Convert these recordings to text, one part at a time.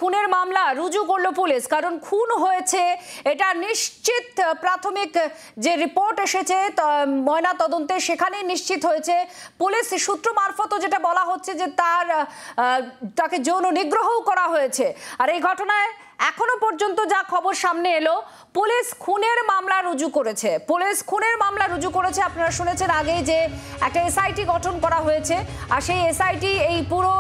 খুনের মামলা রুজু করলো পুলিশ, কারণ খুন হয়েছে এটা নিশ্চিত। প্রাথমিক যে রিপোর্ট এসেছে ময়না তদন্তে সেখানেই নিশ্চিত হয়েছে। পুলিশ সূত্র মারফত যেটা বলা হচ্ছে যে তাকে যৌন নিগ্রহও করা হয়েছে। আর এই ঘটনায় এখনো পর্যন্ত যা খবর সামনে এলো, পুলিশ খুনের মামলা রুজু করেছে। আপনারা শুনেছেন আগে যে একটা এসআইটি গঠন করা হয়েছে, আর সেই এসআইটি এই পুরো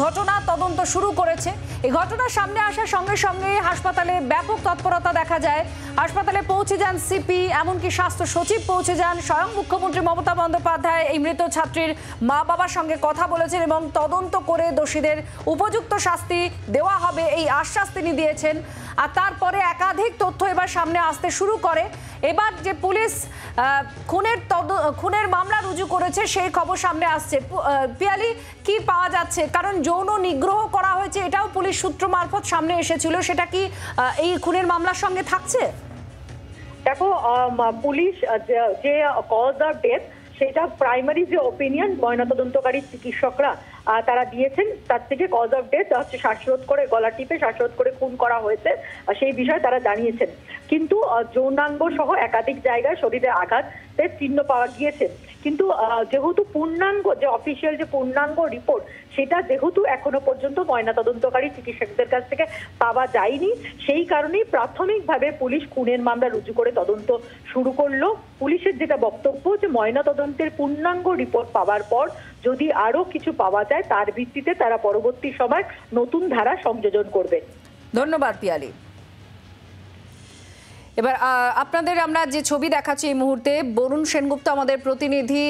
ঘটনা তদন্ত শুরু করেছে। এই ঘটনা সামনে আসার সঙ্গে সঙ্গে হাসপাতালে ব্যাপক তৎপরতা দেখা যায়। হাসপাতালে পৌঁছে যান সিপি, এমনকি স্বাস্থ্য সচিব পৌঁছে যান। স্বয়ং মুখ্যমন্ত্রী মমতা বন্দ্যোপাধ্যায় এই মৃত ছাত্রীর মা বাবার সঙ্গে কথা বলেছেন এবং তদন্ত করে দোষীদের উপযুক্ত শাস্তি দেওয়া হবে এই আশ্বাস তিনি দিয়েছেন। আর তারপরে একাধিক তথ্য এবার সামনে আসতে শুরু করে। এবার যে পুলিশ খুনের মামলা রুজু করেছে সেই খবর সামনে আসছে। পিয়ালি, কি পাওয়া যাচ্ছে? কারণ যৌন নিগ্রহ করা হয়েছে এটাও পুলিশ সূত্র মারফত সামনে এসেছিল, সেটা কি এই খুনের মামলার সঙ্গে থাকছে? দেখো, পুলিশ যে কজ অফ ডেথ সেটা প্রাইমারি যে ওপিনিয়ন ময়নাতদন্তকারী চিকিৎসকরা তারা দিয়েছেন, তার থেকে কজ অফ ডেথ হচ্ছে শ্বাসরোধ করে, গলা টিপে শ্বাসরোধ করে খুন করা হয়েছে সেই বিষয়ে তারা জানিয়েছেন। কিন্তু যৌনাঙ্গ সহ একাধিক জায়গায় শরীরে আঘাতের চিহ্ন পাওয়া গিয়েছে। কিন্তু যেহেতু পূর্ণাঙ্গ যে অফিসিয়াল যে পূর্ণাঙ্গ রিপোর্ট সেটা যেহেতু এখনো পর্যন্ত ময়নাতদন্তকারী চিকিৎসকদের কাছ থেকে পাওয়া যায়নি, সেই কারণেই প্রাথমিকভাবে পুলিশ খুনের মামলা রুজু করে তদন্ত শুরু করলো। পুলিশের যেটা বক্তব্য যে ময়নাতদন্তের পূর্ণাঙ্গ রিপোর্ট পাওয়ার পর যদি আরো কিছু পাওয়া যায় তার ভিত্তিতে তারা পরবর্তী সময় নতুন ধারা সংযোজন করবে। ধন্যবাদ পিয়ালি। এবার আপনাদের আমরা যে ছবি দেখাচ্ছি এই মুহূর্তে, বরুণ সেনগুপ্ত আমাদের প্রতিনিধি,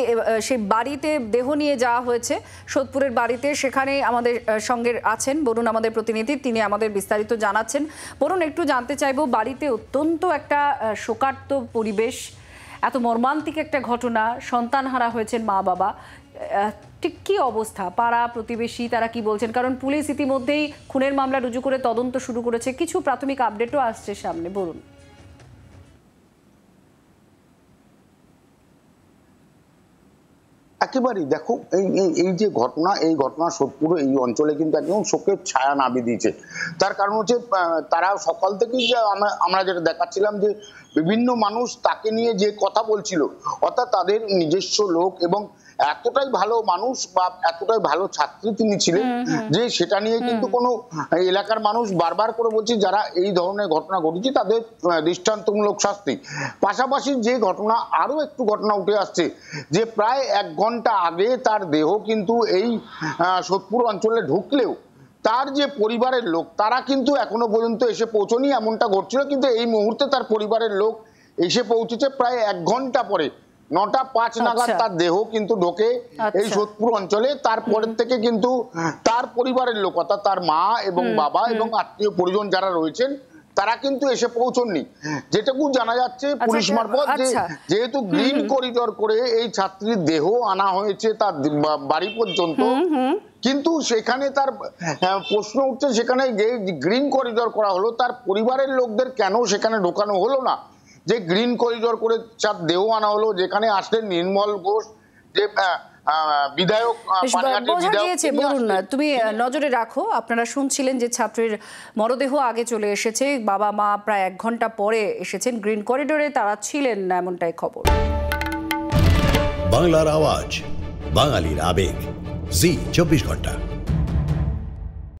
সেই বাড়িতে দেহ নিয়ে যাওয়া হয়েছে সোদপুরের বাড়িতে, সেখানে আমাদের সঙ্গে আছেন বরুণ আমাদের প্রতিনিধি, তিনি আমাদের বিস্তারিত জানাচ্ছেন। বরুণ, একটু জানতে চাইবো, বাড়িতে অত্যন্ত একটা শোকার্ত পরিবেশ, এত মর্মান্তিক একটা ঘটনা, সন্তান হারা হয়েছেন মা বাবা, ঠিক কি অবস্থা? পাড়া প্রতিবেশী তারা কি বলছেন? কারণ পুলিশ ইতিমধ্যেই খুনের মামলা রুজু করে তদন্ত শুরু করেছে, কিছু প্রাথমিক আপডেটও আসছে সামনে। বলুন। একেবারেই দেখো, এই যে ঘটনা, এই ঘটনা সোদপুর এই অঞ্চলে কিন্তু একদম শোকের ছায়া নামিয়ে দিয়েছে। তার কারণ হচ্ছে তারা সকাল থেকেই যে আমরা যেটা দেখাচ্ছিলাম যে বিভিন্ন মানুষ তাকে নিয়ে যে কথা বলছিল, অর্থাৎ তাদের নিজস্ব লোক, এবং এতটাই ভালো মানুষ বা এতটাই ভালো ছাত্রী তিনি ছিলেন যে সেটা নিয়ে কিন্তু কোনো এলাকার মানুষ বারবার করে বলছে যারা এই ধরনের ঘটনা ঘটেছে তাদের দৃষ্টান্তমূলক শাস্তি। পাশাপাশি যে ঘটনা, আরো একটু ঘটনা উঠে আসছে যে প্রায় 1 ঘন্টা আগে তার দেহ কিন্তু এই সোদপুর অঞ্চলে ঢুকলেও তার যে পরিবারের লোক তারা কিন্তু এখনো পর্যন্ত এসে পৌঁছনি, এমনটা ঘটছিল। কিন্তু এই মুহূর্তে তার পরিবারের লোক এসে পৌঁছেছে প্রায় 1 ঘন্টা পরে। 9টা 5 নাগাদ তার দেহ কিন্তু ঢোকে এই সোদপুর অঞ্চলে। তারপরের থেকে কিন্তু তার পরিবারের লোক, অর্থাৎ তার মা এবং বাবা এবং আত্মীয় পরিজন যারা রয়েছেন তারা কিন্তু এসে পৌঁছননি। যেটুকু জানা যাচ্ছে পুলিশ মারফত, যেহেতু গ্রিন করিডর করে এই ছাত্রীর দেহ আনা হয়েছে তার বাড়ি পর্যন্ত, কিন্তু সেখানে তার প্রশ্ন উঠছে, সেখানে যে গ্রিন করিডর করা হলো তার পরিবারের লোকদের কেন সেখানে ঢোকানো হলো না? যে গ্রিন করিডর করে তার দেহ আনা হলো, যেখানে আসলেন নির্মল ঘোষ, যে বিধায়ক। বলুন না, তুমি নজরে রাখো। আপনারা শুনছিলেন যে ছাত্রীর মরদেহ আগে চলে এসেছে, বাবা মা প্রায় 1 ঘন্টা পরে এসেছেন। গ্রিন করিডোরে তারা ছিলেন না, এমনটাই খবর। বাংলার আওয়াজ, বাঙালির আবেগ, জি 24 ঘন্টা।